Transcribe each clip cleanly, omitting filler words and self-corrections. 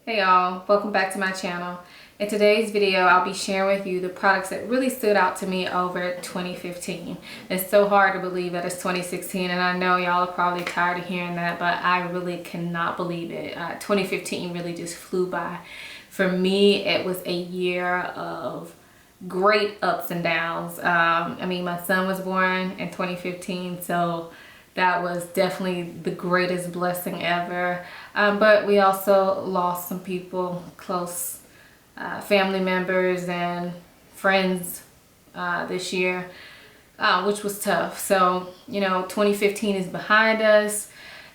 Hey y'all, welcome back to my channel. In today's video, I'll be sharing with you the products that really stood out to me over 2015. It's so hard to believe that it's 2016, and I know y'all are probably tired of hearing that, but I really cannot believe it. 2015 really just flew by. For me, it was a year of great ups and downs. I mean, my son was born in 2015, so that was definitely the greatest blessing ever. But we also lost some people, close family members and friends this year, which was tough. So, 2015 is behind us,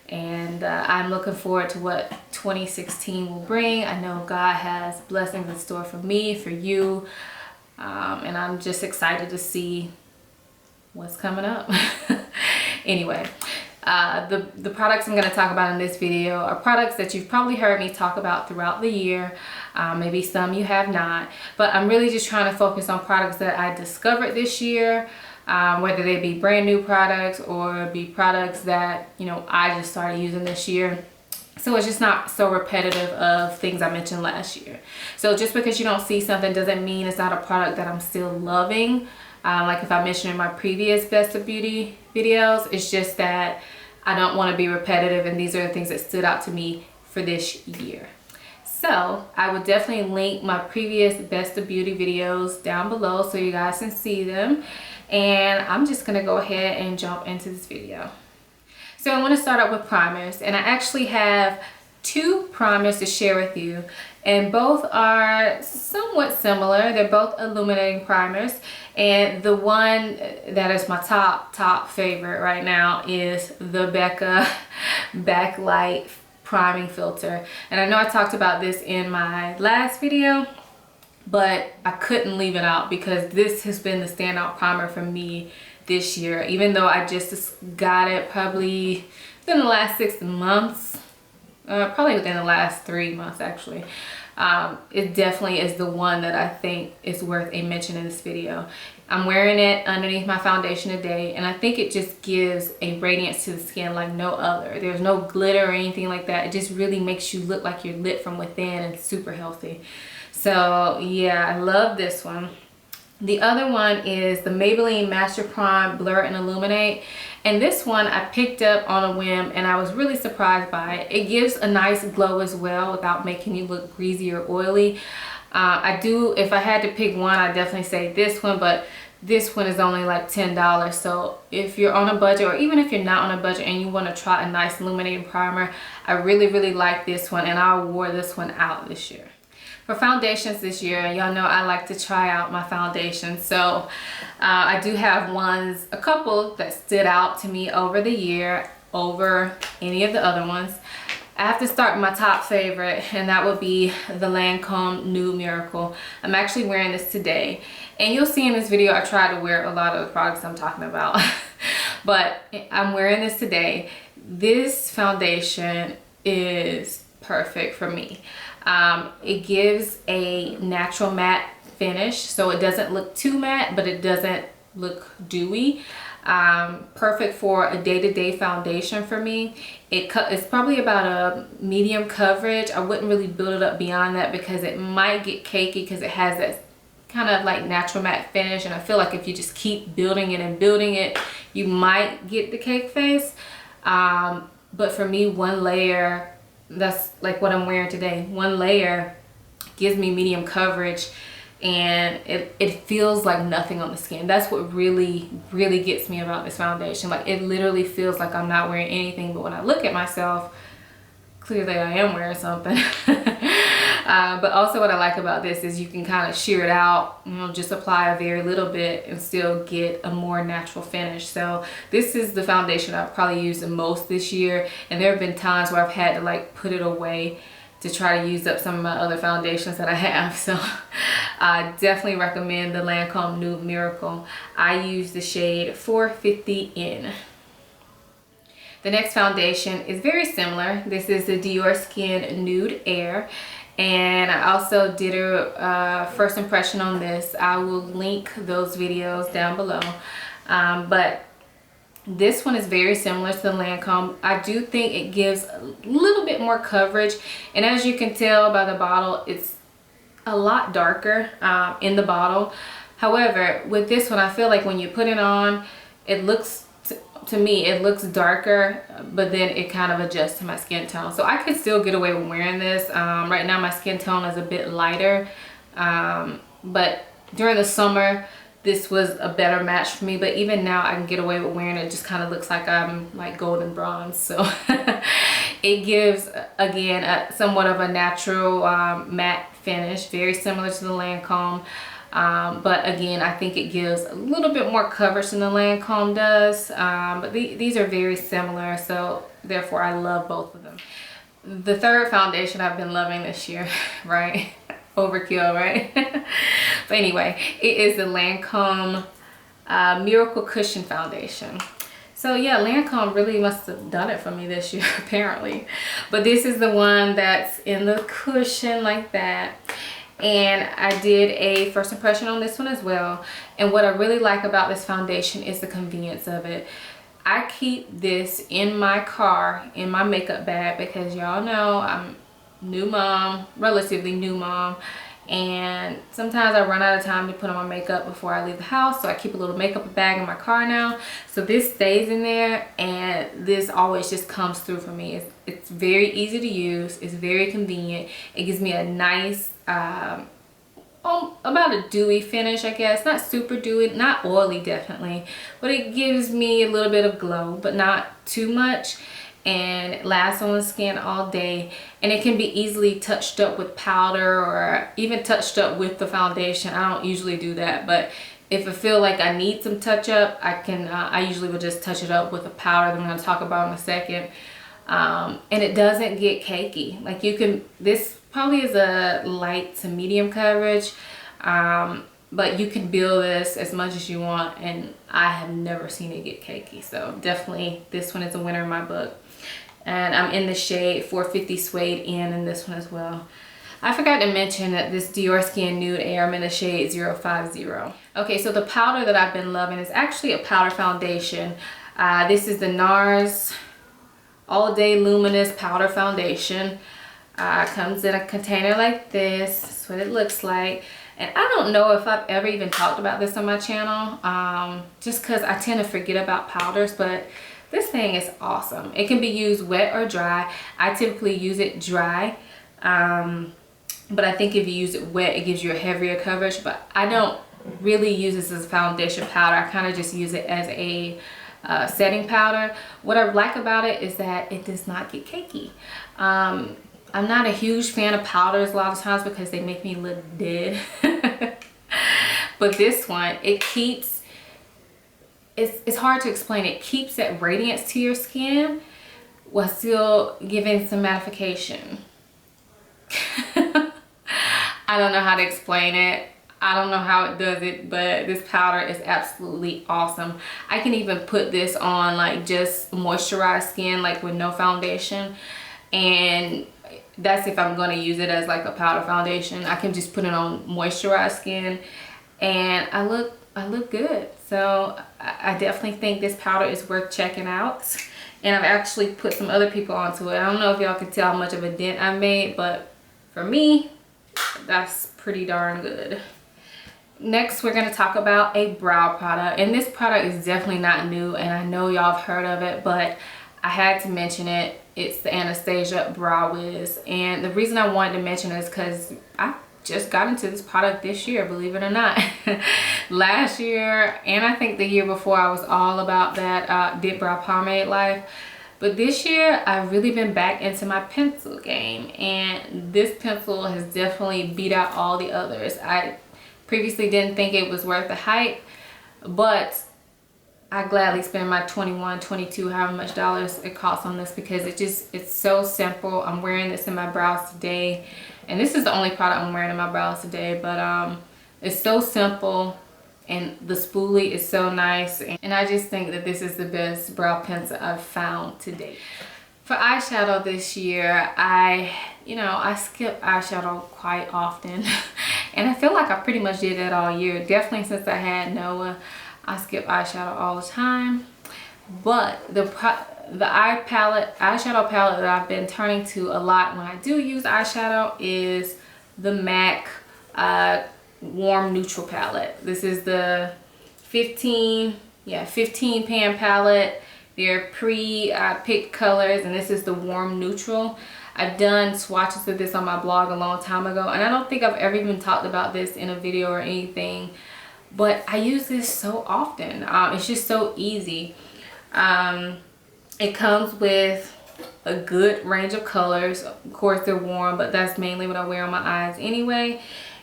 and I'm looking forward to what 2016 will bring. I know God has blessings in store for me, for you, and I'm just excited to see what's coming up. Anyway, the products I'm going to talk about in this video are products that you've probably heard me talk about throughout the year. Maybe some you have not, but I'm really just trying to focus on products that I discovered this year, whether they be brand new products or be products that, I just started using this year. So it's just not so repetitive of things I mentioned last year. So just because you don't see something doesn't mean it's not a product that I'm still loving. Like if I mentioned in my previous Best of Beauty videos, it's just that I don't want to be repetitive, and these are the things that stood out to me for this year. So I will definitely link my previous Best of Beauty videos down below so you guys can see them. And I'm just going to go ahead and jump into this video. So I want to start out with primers, and I actually have two primers to share with you, and both are somewhat similar. They're both illuminating primers, and the one that is my top favorite right now is the Becca Backlight priming filter. And I know I talked about this in my last video, but I couldn't leave it out because this has been the standout primer for me this year, even though I just got it probably within the last 6 months, probably within the last 3 months actually. It definitely is the one that I think is worth a mention in this video. I'm wearing it underneath my foundation today, and I think it just gives a radiance to the skin like no other. There's no glitter or anything like that. It just really makes you look like you're lit from within and super healthy. So yeah, I love this one. The other one is the Maybelline Master Prime Blur and Illuminate. And this one I picked up on a whim, and I was really surprised by it. It gives a nice glow as well without making you look greasy or oily. If I had to pick one, I'd definitely say this one, but this one is only like $10. So if you're on a budget, or even if you're not on a budget and you want to try a nice illuminating primer, I really like this one, and I wore this one out this year. For foundations this year, y'all know I like to try out my foundations. So I do have a couple that stood out to me over the year over any of the other ones. I have to start with my top favorite, and that would be the Lancome Nude Miracle. I'm actually wearing this today, and you'll see in this video I try to wear a lot of the products I'm talking about. But I'm wearing this today. This foundation is perfect for me. It gives a natural matte finish, so it doesn't look too matte, but it doesn't look dewy. Perfect for a day-to-day foundation for me. It's probably about a medium coverage. I wouldn't really build it up beyond that because it might get cakey because it has that kind of like natural matte finish, and I feel like if you just keep building it and building it, you might get the cake face. But for me, one layer, that's like what I'm wearing today, one layer gives me medium coverage, and it feels like nothing on the skin. That's what really gets me about this foundation. Like, it literally feels like I'm not wearing anything, but when I look at myself, clearly I am wearing something. But also what I like about this is you can kind of sheer it out, just apply a very little bit and still get a more natural finish. So this is the foundation I've probably used the most this year, and there have been times where I've had to like put it away to try to use up some of my other foundations that I have. So I definitely recommend the Lancome Nude Miracle. I use the shade 450N. The next foundation is very similar. This is the Diorskin Nude Air, and I also did a first impression on this. I will link those videos down below. But This one is very similar to the Lancome. I do think it gives a little bit more coverage, and as you can tell by the bottle, it's a lot darker in the bottle. However, with this one, I feel like when you put it on, it looks, to me, it looks darker, but then it kind of adjusts to my skin tone. So I can still get away with wearing this. Right now my skin tone is a bit lighter, but during the summer, this was a better match for me. But even now I can get away with wearing it. It just kind of looks like I'm like golden bronze. So it gives, again, somewhat of a natural matte finish, very similar to the Lancome. But again, I think it gives a little bit more coverage than the Lancome does. But these are very similar, so therefore I love both of them. The third foundation I've been loving this year, right? Overkill, right? But anyway, it is the Lancome Miracle Cushion Foundation. So yeah, Lancome really must have done it for me this year, apparently. But this is the one that's in the cushion like that. And I did a first impression on this one as well. And what I really like about this foundation is the convenience of it. I keep this in my car, in my makeup bag, because y'all know I'm new mom, relatively new mom, and sometimes I run out of time to put on my makeup before I leave the house, so I keep a little makeup bag in my car now. So this stays in there, and this always just comes through for me. It's very easy to use, it's very convenient. It gives me a nice about a dewy finish, I guess. Not super dewy, not oily definitely, but it gives me a little bit of glow, but not too much. And it lasts on the skin all day, and it can be easily touched up with powder or even touched up with the foundation. I don't usually do that, but if I feel like I need some touch up, I usually will just touch it up with a powder that I'm going to talk about in a second. And it doesn't get cakey. Like this probably is a light to medium coverage, but you can build this as much as you want, and I have never seen it get cakey. So definitely this one is a winner in my book. And I'm in the shade 450 Suede in this one as well. I forgot to mention that this Diorskin Nude Air, I'm in the shade 050. Okay, so the powder that I've been loving is actually a powder foundation. This is the NARS All Day Luminous Powder Foundation. Comes in a container like this. That's what it looks like. And I don't know if I've ever even talked about this on my channel, just because I tend to forget about powders, but this thing is awesome. It can be used wet or dry. I typically use it dry, but I think if you use it wet, it gives you a heavier coverage. But I don't really use this as a foundation powder. I kind of just use it as a setting powder. What I like about it is that it does not get cakey. I'm not a huge fan of powders a lot of times because they make me look dead. But this one, it keeps, it's hard to explain. It keeps that radiance to your skin while still giving some mattification. I don't know how to explain it. I don't know how it does it, but this powder is absolutely awesome. I can even put this on like just moisturized skin, like with no foundation, and that's if I'm going to use it as like a powder foundation. I can just put it on moisturized skin and I look good. So I definitely think this powder is worth checking out, and I've actually put some other people onto it. I don't know if y'all can tell how much of a dent I made, but for me, that's pretty darn good. Next, we're going to talk about a brow product, and this product is definitely not new, and I know y'all have heard of it, but I had to mention it. It's the Anastasia Brow Wiz, and the reason I wanted to mention it is because I just got into this product this year, believe it or not. Last year, and I think the year before, I was all about that dip brow pomade life. But this year, I've really been back into my pencil game, and this pencil has definitely beat out all the others. I previously didn't think it was worth the hype, but I gladly spend my $21, $22, however much dollars it costs on this, because it's so simple. I'm wearing this in my brows today, and this is the only product I'm wearing in my brows today, but it's so simple, and the spoolie is so nice, and I just think that this is the best brow pencil I've found to date. For eyeshadow this year, I skip eyeshadow quite often, and I feel like I pretty much did that all year. Definitely since I had Noah, I skip eyeshadow all the time. But the eyeshadow palette that I've been turning to a lot when I do use eyeshadow is the MAC Warm Neutral palette. This is the 15 pan palette. They're pre-picked colors, and this is the Warm Neutral. I've done swatches of this on my blog a long time ago, and I don't think I've ever even talked about this in a video or anything, but I use this so often. It's just so easy. It comes with a good range of colors. Of course, they're warm, but that's mainly what I wear on my eyes anyway.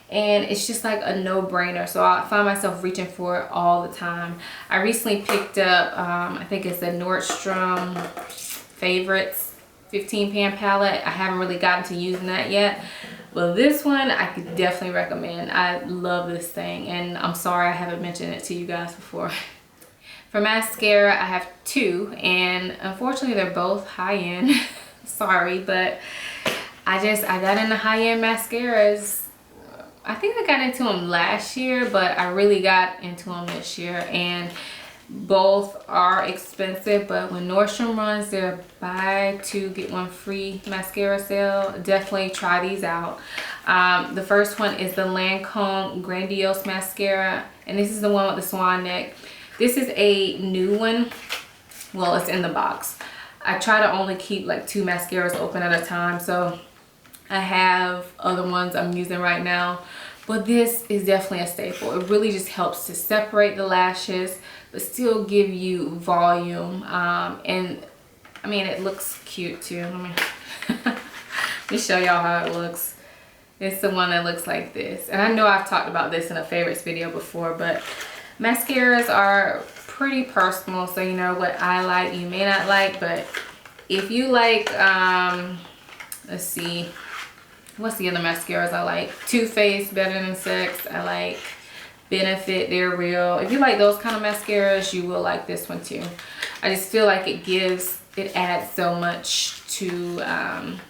And it's just like a no-brainer, so I find myself reaching for it all the time. I recently picked up, I think it's the Nordstrom Favorites 15 pan palette. I haven't really gotten to using that yet, but this one I could definitely recommend. I love this thing, and I'm sorry I haven't mentioned it to you guys before. For mascara, I have two, and unfortunately they're both high-end. Sorry, but I got into high-end mascaras. I think I got into them last year, but I really got into them this year, and both are expensive. But when Nordstrom runs their buy two get one free mascara sale, definitely try these out. The first one is the Lancome Grandiose mascara, and this is the one with the swan neck. This is a new one. Well, it's in the box. I try to only keep like 2 mascaras open at a time, so I have other ones I'm using right now, but this is definitely a staple. It really just helps to separate the lashes but still give you volume, and I mean, it looks cute too. Let me show y'all how it looks. It's the one that looks like this, and I know I've talked about this in a favorites video before, but mascaras are pretty personal, so you know what I like you may not like. But if you like, let's see, what's the other mascaras I like? Too Faced, Better Than Sex. I like Benefit, They're Real. If you like those kind of mascaras, you will like this one too. I just feel like it adds so much to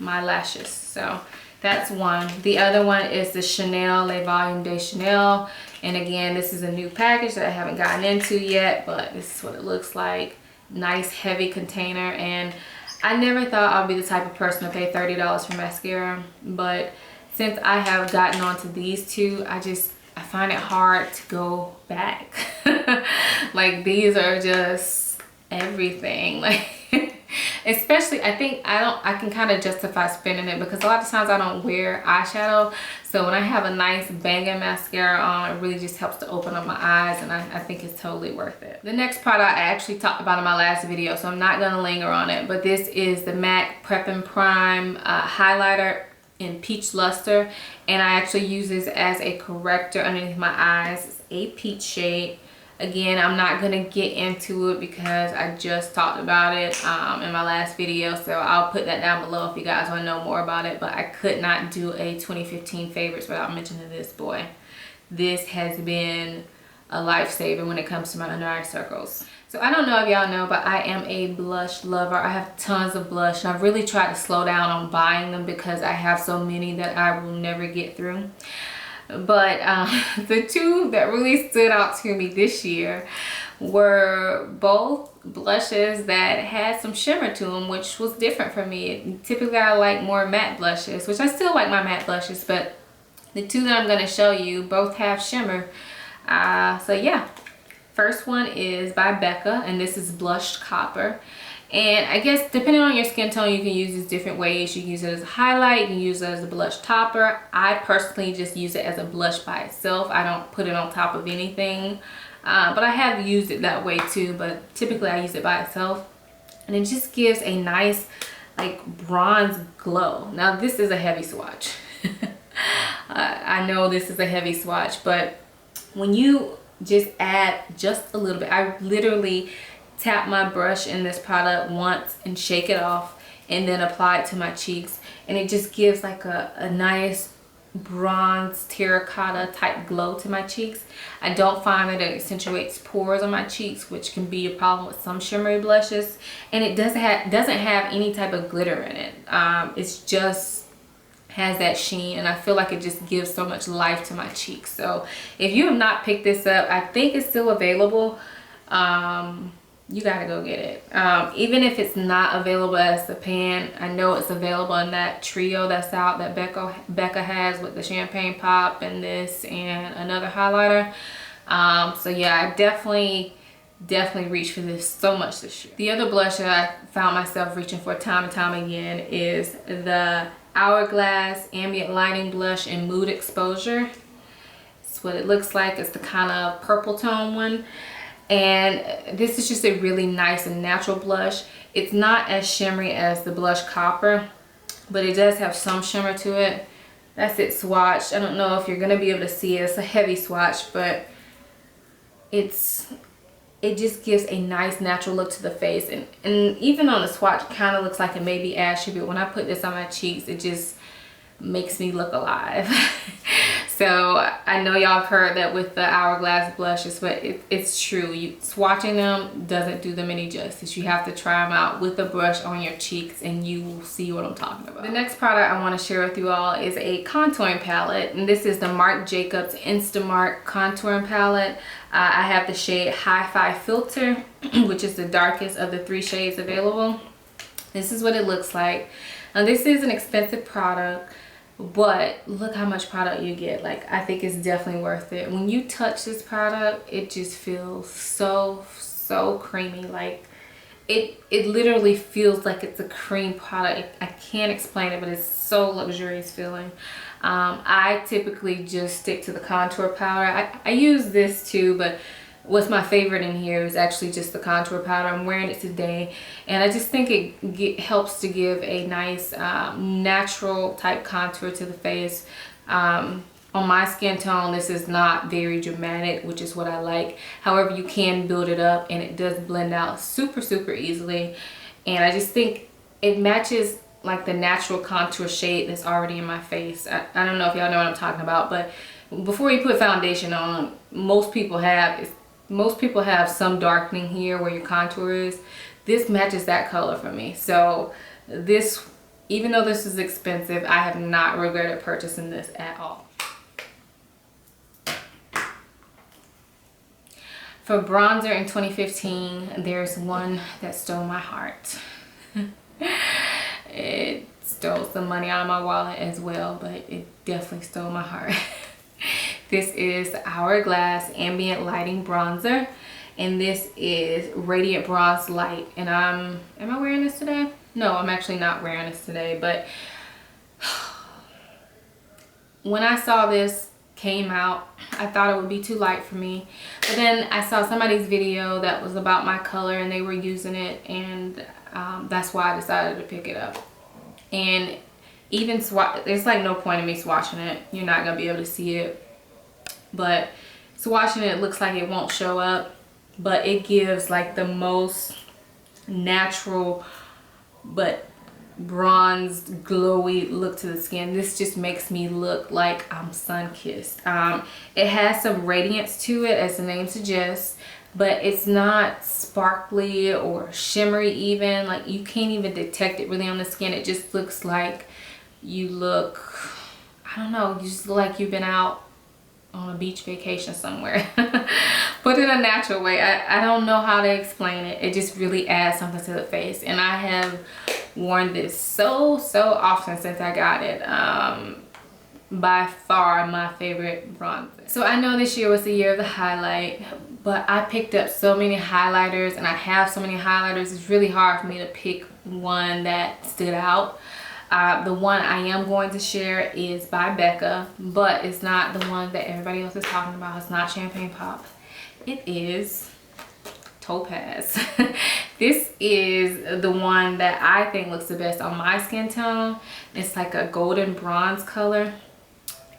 my lashes. So that's one. The other one is the Chanel Le Volume de Chanel, and again, this is a new package that I haven't gotten into yet, but this is what it looks like. Nice heavy container, and I never thought I'd be the type of person to pay $30 for mascara, but since I have gotten onto these two, I find it hard to go back. Like, these are just everything. Like, especially, I think I can kind of justify spending it because a lot of times I don't wear eyeshadow, so when I have a nice banging mascara on, it really just helps to open up my eyes, and I think it's totally worth it. The next product I actually talked about in my last video, so I'm not going to linger on it, but this is the MAC Prep and Prime highlighter in Peach Lustre, and I actually use this as a corrector underneath my eyes. It's a peach shade. Again, I'm not going to get into it because I just talked about it in my last video, so I'll put that down below if you guys want to know more about it. But I could not do a 2015 favorites without mentioning this boy. This has been a lifesaver when it comes to my under eye circles. So I don't know if y'all know, but I am a blush lover. I have tons of blush, and I've really tried to slow down on buying them because I have so many that I will never get through. But the two that really stood out to me this year were both blushes that had some shimmer to them, which was different for me. Typically I like more matte blushes, which I still like my matte blushes, but the two that I'm going to show you both have shimmer. So yeah, first one is by Becca, and this is Blushed Copper. And I guess depending on your skin tone, you can use this different ways. You can use it as a highlight, you can use it as a blush topper. I personally just use it as a blush by itself. I don't put it on top of anything, but I have used it that way too, but typically I use it by itself, and it just gives a nice like bronze glow. Now this is a heavy swatch. I know this is a heavy swatch, but when you just add just a little bit, I literally tap my brush in this product once and shake it off and then apply it to my cheeks, and it just gives like a nice bronze terracotta type glow to my cheeks. I don't find that it accentuates pores on my cheeks, which can be a problem with some shimmery blushes, and it doesn't have any type of glitter in it. It's just has that sheen, and I feel like it just gives so much life to my cheeks. So if you have not picked this up, I think it's still available. you gotta go get it. Even if it's not available as the pan, I know it's available in that trio that's out that Becca has with the champagne pop and this and another highlighter. So yeah, I definitely reached for this so much this year. The other blush that I found myself reaching for time and time again is the Hourglass Ambient Lighting Blush in Mood Exposure. It's what it looks like. It's the kind of purple tone one. And this is just a really nice and natural blush. It's not as shimmery as the blush Copper, but it does have some shimmer to it. That's it swatched. I don't know if you're gonna be able to see it. It's a heavy swatch, but it just gives a nice natural look to the face. And even on the swatch, it kind of looks like it may be ashy, but when I put this on my cheeks, it just makes me look alive. So I know y'all have heard that with the Hourglass blushes, but it's true. Swatching them doesn't do them any justice. You have to try them out with the brush on your cheeks and you will see what I'm talking about. The next product I want to share with you all is a contouring palette, and this is the Marc Jacobs Instamark contouring palette. I have the shade Hi-Fi Filter, which is the darkest of the 3 shades available. This is what it looks like. Now this is an expensive product, but look how much product you get. Like, I think it's definitely worth it. When you touch this product, it just feels so creamy. Like it literally feels like it's a cream product. I can't explain it, but it's so luxurious feeling. I typically just stick to the contour powder. I use this too, but what's my favorite in here is actually just the contour powder. I'm wearing it today, and I just think it helps to give a nice natural type contour to the face. On my skin tone, this is not very dramatic, which is what I like. However, you can build it up and it does blend out super easily, and I just think it matches like the natural contour shade that's already in my face. I don't know if y'all know what I'm talking about, but before you put foundation on, most people have some darkening here where your contour is. This matches that color for me. So this, even though this is expensive, I have not regretted purchasing this at all. For bronzer in 2015, there's one that stole my heart. It stole some money out of my wallet as well, but it definitely stole my heart. This is Hourglass Ambient Lighting Bronzer, and this is Radiant Bronze Light. And am I wearing this today? No, I'm actually not wearing this today, but when I saw this came out, I thought it would be too light for me. But then I saw somebody's video that was about my color and they were using it, and that's why I decided to pick it up. And even there's like no point in me swatching it. You're not gonna be able to see it. But swatching it looks like it won't show up, but it gives like the most natural but bronzed glowy look to the skin. This just makes me look like I'm sun-kissed. It has some radiance to it, as the name suggests, but it's not sparkly or shimmery even. Like, you can't even detect it really on the skin. It just looks like you look, I don't know, you just look like you've been out on a beach vacation somewhere. But in a natural way. I don't know how to explain it. It just really adds something to the face, and I have worn this so often since I got it. By far my favorite bronzer. So I know this year was the year of the highlight, but I picked up so many highlighters, and I have so many highlighters. It's really hard for me to pick one that stood out. The one I am going to share is by Becca, but it's not the one that everybody else is talking about. It's not Champagne Pop. It is Topaz. This is the one that I think looks the best on my skin tone. It's like a golden bronze color,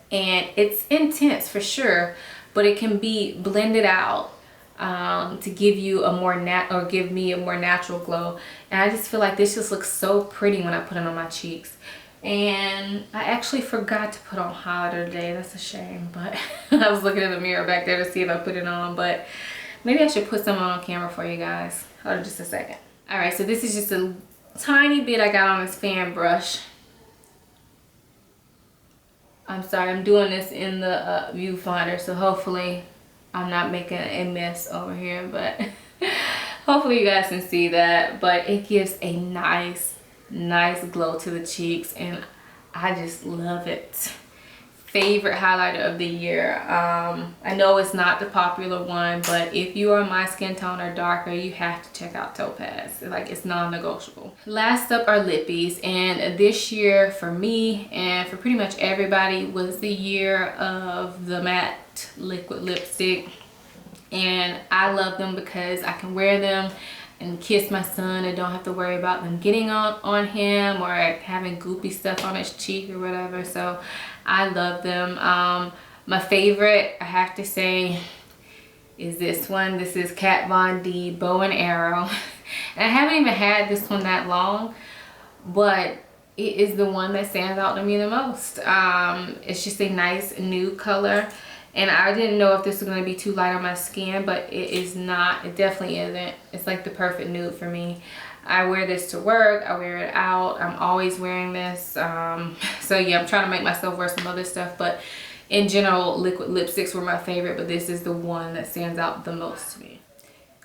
and it's intense for sure, but it can be blended out to give you a more give me a more natural glow. And I just feel like this just looks so pretty when I put it on my cheeks. And I actually forgot to put on highlighter today. That's a shame, but I was looking in the mirror back there to see if I put it on, but maybe I should put some on camera for you guys. Hold on just a second. All right, so this is just a tiny bit I got on this fan brush. I'm sorry, I'm doing this in the viewfinder, so hopefully I'm not making a mess over here, but Hopefully you guys can see that, but it gives a nice glow to the cheeks, and I just love it. Favorite highlighter of the year. I know it's not the popular one, but if you are my skin tone or darker, you have to check out Topaz. Like, it's non-negotiable. Last up are lippies, and this year for me and for pretty much everybody was the year of the matte liquid lipstick, and I love them because I can wear them and kiss my son and don't have to worry about them getting on him or having goopy stuff on his cheek or whatever. So I love them. My favorite, I have to say, is this one. This is Kat Von D Bow and Arrow. And I haven't even had this one that long, but it is the one that stands out to me the most. It's just a nice nude color. And I didn't know if this was going to be too light on my skin, but it is not. It definitely isn't. It's like the perfect nude for me. I wear this to work. I wear it out. I'm always wearing this. So yeah, I'm trying to make myself wear some other stuff. But in general, liquid lipsticks were my favorite. But this is the one that stands out the most to me.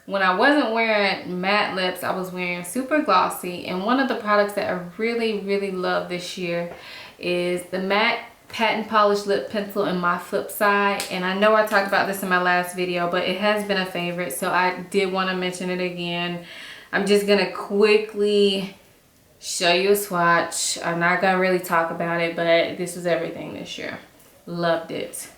When I wasn't wearing matte lips, I was wearing super glossy. And one of the products that I really love this year is the matte Patent Polish Lip Pencil in my flip side. And I know I talked about this in my last video, but it has been a favorite, so I did want to mention it again. I'm just gonna quickly show you a swatch. I'm not gonna really talk about it, but this was everything this year. Loved it.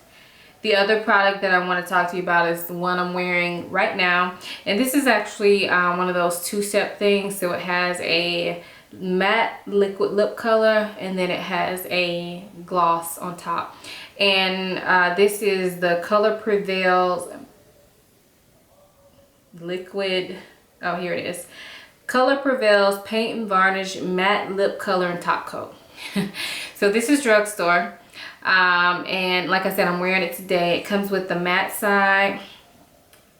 The other product that I want to talk to you about is the one I'm wearing right now, and this is actually one of those two-step things. So it has a matte liquid lip color, and then it has a gloss on top. And this is the Color Prevails liquid, oh here it is, Color Prevails Paint and Varnish Matte Lip Color and Top Coat. So this is drugstore, and like I said, I'm wearing it today. It comes with the matte side,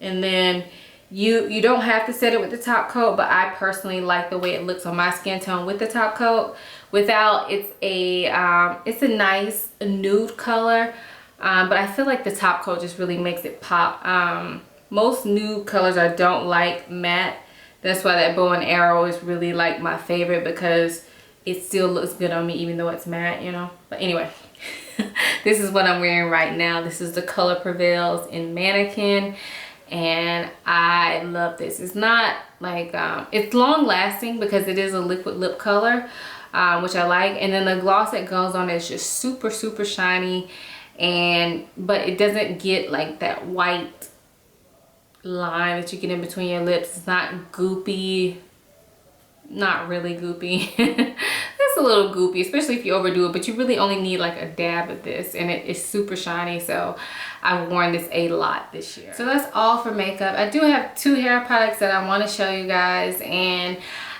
and then you don't have to set it with the top coat, but I personally like the way it looks on my skin tone with the top coat. Without, it's a nice nude color, but I feel like the top coat just really makes it pop. Most nude colors I don't like matte. That's why that Bow and Arrow is really like my favorite, because it still looks good on me even though it's matte, you know. But anyway, this is what I'm wearing right now. This is the Color Prevails in Mannequin. And I love this. It's not like it's long lasting because it is a liquid lip color, which I like. And then the gloss that goes on is just super shiny, but it doesn't get like that white line that you get in between your lips. It's not goopy, not really goopy. It's a little goopy, especially if you overdo it, but you really only need like a dab of this, and it is super shiny. So I've worn this a lot this year. So that's all for makeup. I do have 2 hair products that I want to show you guys, and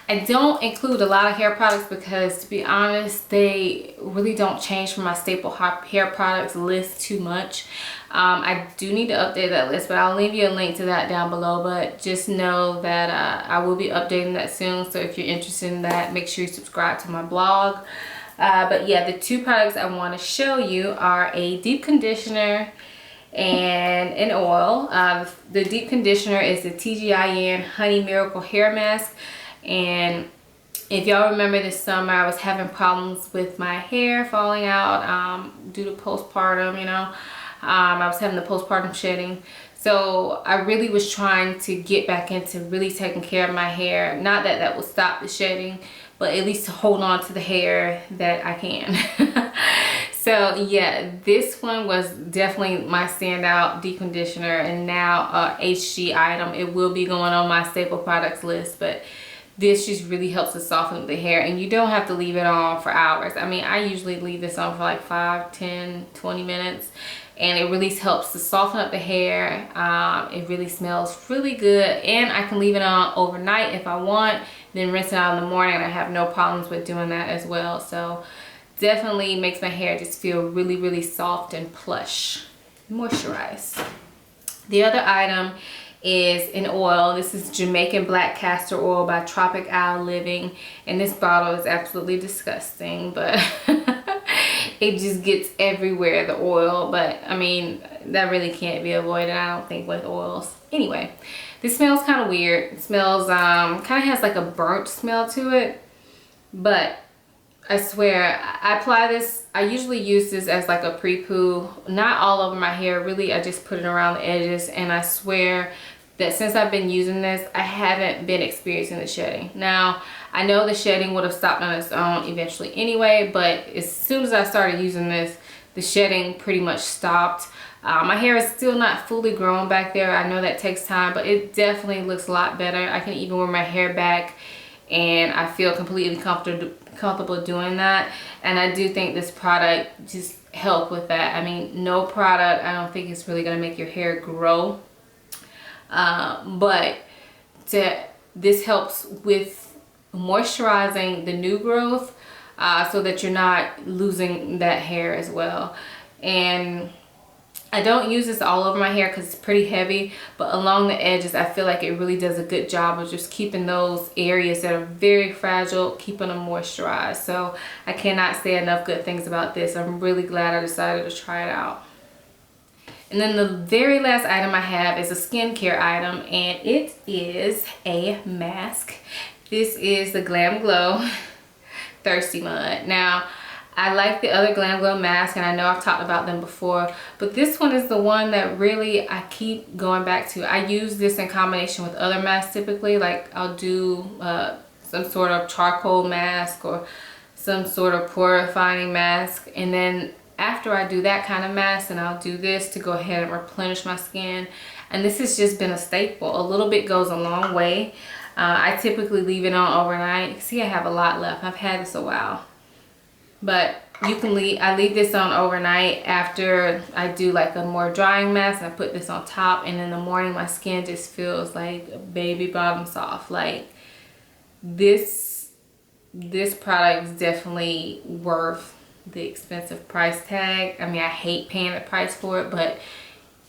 I don't include a lot of hair products because, to be honest, they really don't change from my staple hair products list too much. I do need to update that list, but I'll leave you a link to that down below. But just know that I will be updating that soon. So if you're interested in that, make sure you subscribe to my blog. But yeah, the 2 products I want to show you are a deep conditioner and an oil. The deep conditioner is the TGIN Honey Miracle Hair Mask. And if y'all remember this summer, I was having problems with my hair falling out due to postpartum, you know. I was having the postpartum shedding. So I really was trying to get back into really taking care of my hair. Not that that will stop the shedding, but at least to hold on to the hair that I can. So yeah, this one was definitely my standout deep conditioner, and now HG item. It will be going on my staple products list, but this just really helps to soften the hair, and you don't have to leave it on for hours. I mean, I usually leave this on for like 5, 10, 20 minutes, and it really helps to soften up the hair. It really smells really good, and I can leave it on overnight if I want, then rinse it out in the morning, and I have no problems with doing that as well. So definitely makes my hair just feel really soft and plush, moisturized. The other item is an oil. This is Jamaican Black Castor Oil by Tropic Isle Living, and this bottle is absolutely disgusting, but it just gets everywhere, the oil. But I mean, that really can't be avoided, I don't think, with oils. Anyway, this smells kind of weird. It smells kind of has like a burnt smell to it, but I swear, I apply this, I usually use this as like a pre-poo, not all over my hair, really. I just put it around the edges, and I swear that since I've been using this, I haven't been experiencing the shedding. Now, I know the shedding would have stopped on its own eventually anyway, but as soon as I started using this, the shedding pretty much stopped. My hair is still not fully grown back there. I know that takes time, but it definitely looks a lot better. I can even wear my hair back, and I feel completely comfortable doing that. And I do think this product just helped with that. I mean, no product, I don't think it's really going to make your hair grow, but this helps with moisturizing the new growth, so that you're not losing that hair as well. And I don't use this all over my hair because it's pretty heavy, but along the edges, I feel like it really does a good job of just keeping those areas that are very fragile, keeping them moisturized. So I cannot say enough good things about this. I'm really glad I decided to try it out. And then the very last item I have is a skincare item, and it is a mask. This is the Glam Glow Thirsty Mud. Now, I like the other Glam Glow mask, and I know I've talked about them before, but this one is the one that really I keep going back to. I use this in combination with other masks typically. Like I'll do some sort of charcoal mask or some sort of pore refining mask, and then after I do that kind of mask, then I'll do this to go ahead and replenish my skin. And this has just been a staple. A little bit goes a long way. I typically leave it on overnight. See, I have a lot left. I've had this a while. But you can I leave this on overnight after I do like a more drying mask. I put this on top, and in the morning my skin just feels like baby bottom soft. Like this product is definitely worth the expensive price tag. I mean, I hate paying the price for it, but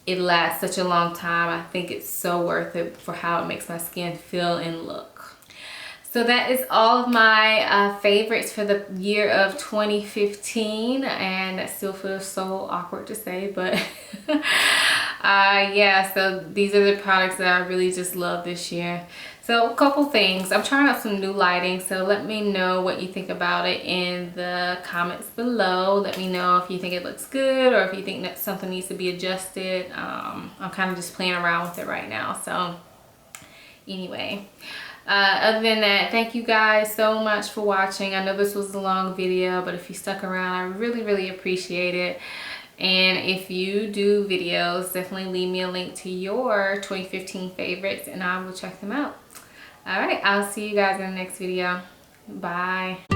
it lasts such a long time. I think it's so worth it for how it makes my skin feel and look. So that is all of my favorites for the year of 2015, and that still feels so awkward to say, but yeah, so these are the products that I really just love this year. So a couple things. I'm trying out some new lighting, so let me know what you think about it in the comments below. Let me know if you think it looks good or if you think that something needs to be adjusted. I'm kind of just playing around with it right now. So anyway, other than that, thank you guys so much for watching. I know this was a long video, but if you stuck around, I really appreciate it. And if you do videos, definitely leave me a link to your 2015 favorites and I will check them out. All right, I'll see you guys in the next video. Bye.